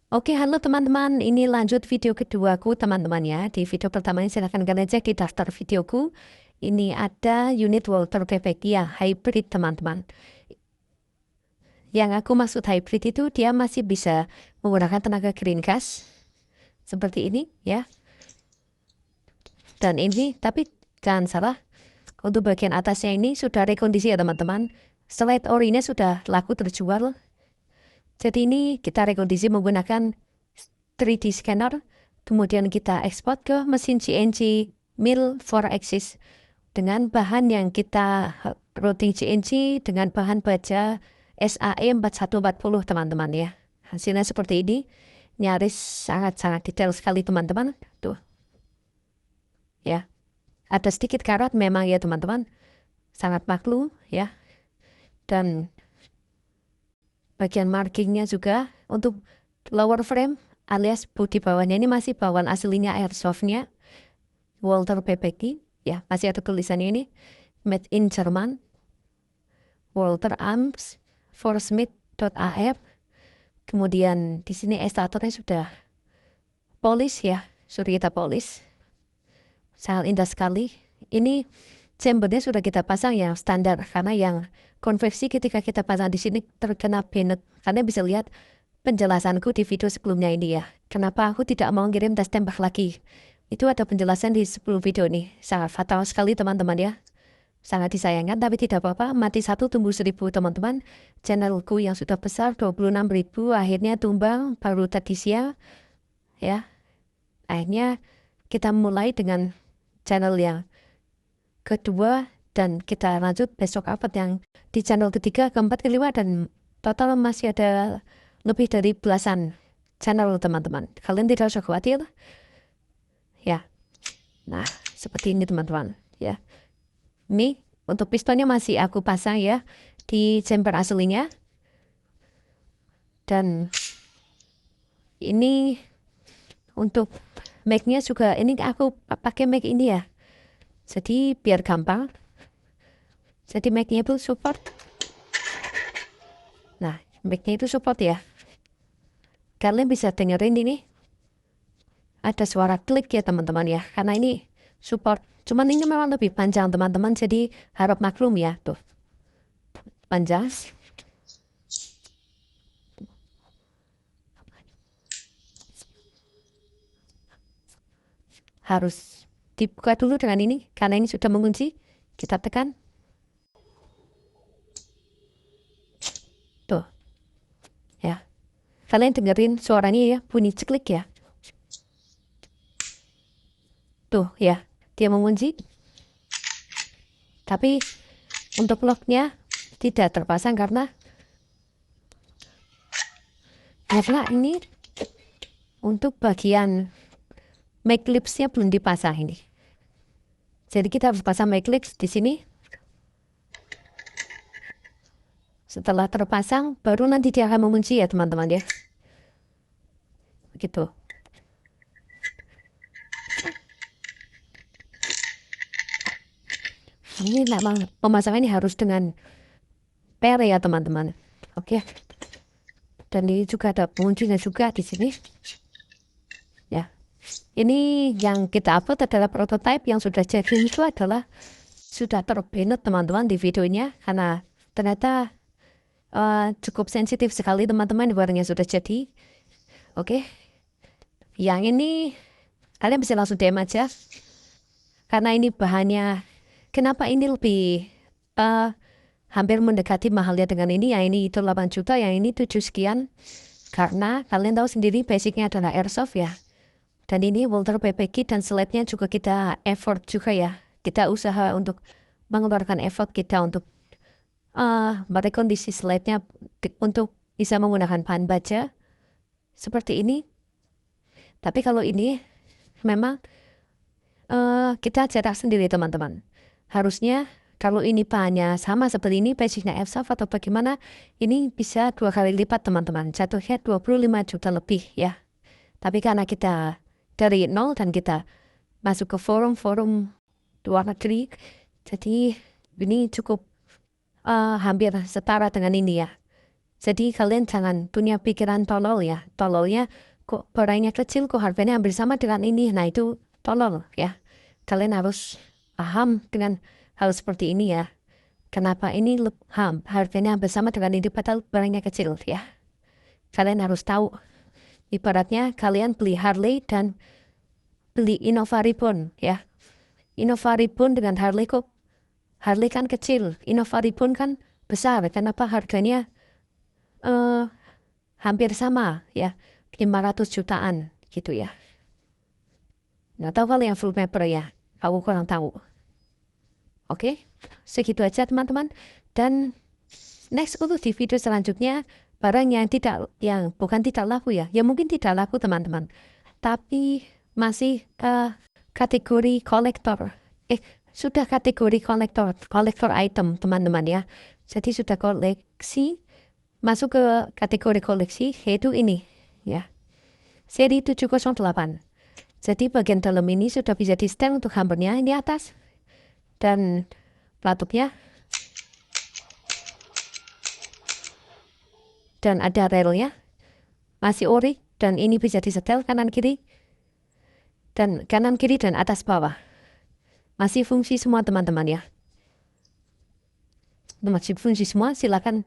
Oke, halo teman-teman. Ini lanjut video keduaku teman-teman ya. Di video pertama ini silahkan kalian cek di daftar videoku. Ini ada unit Walter PPG ya, hybrid teman-teman. Yang aku maksud hybrid itu dia masih bisa menggunakan tenaga green gas. Seperti ini ya. Dan ini, tapi jangan salah. Untuk bagian atasnya ini sudah rekondisi ya teman-teman. Slide orinya sudah laku terjual. Jadi ini kita rekondisi menggunakan 3D scanner, kemudian kita ekspor ke mesin CNC mill 4 axis dengan bahan yang kita routing CNC dengan bahan baja SAE 4140 teman-teman ya. Hasilnya seperti ini, nyaris sangat-sangat detail sekali teman-teman. Tuh, ya. Ada sedikit karat memang ya teman-teman, sangat maklum ya. Dan bagian markingnya juga untuk lower frame alias bodi bawahnya ini masih bawaan aslinya airsoftnya Walter PPG ya, masih ada tulisannya ini made in Jerman, Walter Arms Forsmith.af. Kemudian di sini estatornya sudah polis ya, sudah kita polis, sangat indah sekali. Ini chambernya sudah kita pasang yang standar, karena yang konveksi ketika kita pasang di sini terkena banet. Kalian bisa lihat penjelasanku di video sebelumnya ini ya. Kenapa aku tidak mau ngirim tes tembak lagi? Itu ada penjelasan di 10 video nih. Sangat fatal sekali teman-teman ya. Sangat disayangkan, tapi tidak apa-apa. Mati 1 tumbuh 1000 teman-teman. Channelku yang sudah besar 26.000 akhirnya tumbang baru tadi siang ya. Akhirnya kita mulai dengan channel yang kedua dan kita lanjut besok upload yang di channel ketiga, keempat, kelima, dan total masih ada lebih dari belasan channel teman-teman. Kalian tidak usah khawatir ya. Nah, seperti ini teman-teman ya. Ini untuk pistonnya masih aku pasang ya di chamber aslinya. Dan ini untuk mic-nya juga, ini aku pakai mic ini ya. Jadi biar gampang. Jadi mic-nya itu support. Nah, mic-nya itu support ya. Kalian bisa dengerin ini. Ada suara klik ya teman-teman ya. Karena ini support. Cuman ini memang lebih panjang teman-teman. Jadi harap maklum ya. Tuh. Panjang. Harus dibuka dulu dengan ini. Karena ini sudah mengunci. Kita tekan. Tuh. Ya. Kalian dengerin suaranya ya. Bunyi ceklik ya. Tuh ya, dia mengunci. Tapi untuk locknya tidak terpasang karena ini untuk bagian mic clipsnya belum dipasang ini. Jadi kita harus pasang mic clips di sini. Setelah terpasang, baru nanti dia akan mengunci ya teman-teman ya. Begitu. Ini memang pemasangan ini harus dengan pair ya teman-teman. Oke. Dan ini juga ada penguncinya juga di sini. Ya. Ini yang kita upload adalah prototype yang sudah jadi. Itu adalah sudah terbanet teman-teman di videonya, karena ternyata cukup sensitif sekali teman-teman barang yang sudah jadi. Oke. Yang ini kalian bisa langsung DM aja. Karena ini bahannya, kenapa ini lebih hampir mendekati mahalnya dengan ini. Yang ini itu 8 juta, yang ini 7 sekian. Karena kalian tahu sendiri basicnya adalah airsoft ya. Dan ini Walter PPG dan slide-nya juga kita effort juga ya. Kita usaha untuk mengeluarkan effort kita untuk merekondisi slide-nya untuk bisa menggunakan bahan baja seperti ini. Tapi kalau ini memang kita cetak sendiri teman-teman. Harusnya kalau ini bahannya sama seperti ini, basicnya airsoft atau bagaimana, ini bisa 2 kali lipat teman-teman. Jatuhnya 25 juta lebih ya. Tapi karena kita dari nol dan kita masuk ke forum-forum luar negeri, jadi ini cukup hampir setara dengan ini ya. Jadi kalian jangan punya pikiran tolol ya. Tololnya kok barangnya kecil kok harganya hampir sama dengan ini. Nah itu tolol ya. Kalian harus paham dengan hal seperti ini ya. Kenapa ini harganya hampir sama dengan ini padahal barangnya kecil ya. Kalian harus tahu. Ibaratnya kalian beli Harley dan beli Innova Ribbon ya. Innova Ribbon dengan Harley kok. Harley kan kecil, Innova Ribbon kan besar. Kenapa harganya hampir sama ya, 500 jutaan gitu ya. Nggak tahu kalau yang full paper ya, aku kurang tahu. Oke, segitu aja teman-teman. Dan next untuk di video selanjutnya, barang yang bukan tidak laku ya, ya mungkin tidak laku teman-teman, tapi masih kategori kolektor. Sudah kategori kolektor item teman-teman ya. Jadi sudah koleksi, masuk ke kategori koleksi, yaitu ini ya, seri 708. Jadi bagian dalam ini sudah bisa di setel untuk hammernya di atas, dan pelatupnya, dan ada relnya masih ori, dan ini bisa disetel kanan kiri dan atas bawah, masih fungsi semua teman-teman ya, masih fungsi semua. Silakan,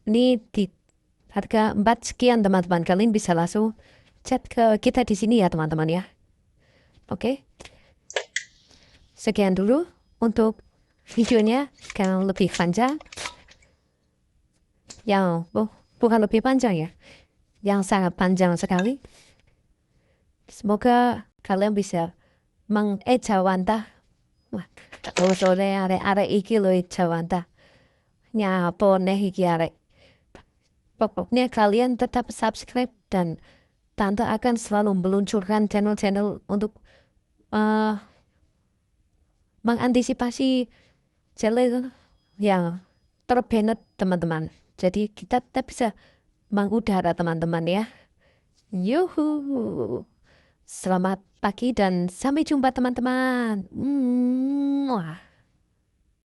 ini di harga 4 sekian teman-teman, kalian bisa langsung chat ke kita di sini ya teman-teman ya. Oke, sekian dulu untuk videonya, yang lebih panjang, yang bukan lebih panjang ya, yang sangat panjang sekali. Semoga kalian bisa mengejawantah. Terus are iki lo ejawantah. Nyapa nih iki arek. Pokoknya kalian tetap subscribe, dan Tante akan selalu meluncurkan channel-channel untuk mengantisipasi channel yang terbanet teman-teman. Jadi kita tetap bisa mengudara teman-teman ya. Yuhu. Selamat pagi dan sampai jumpa teman-teman. Wah.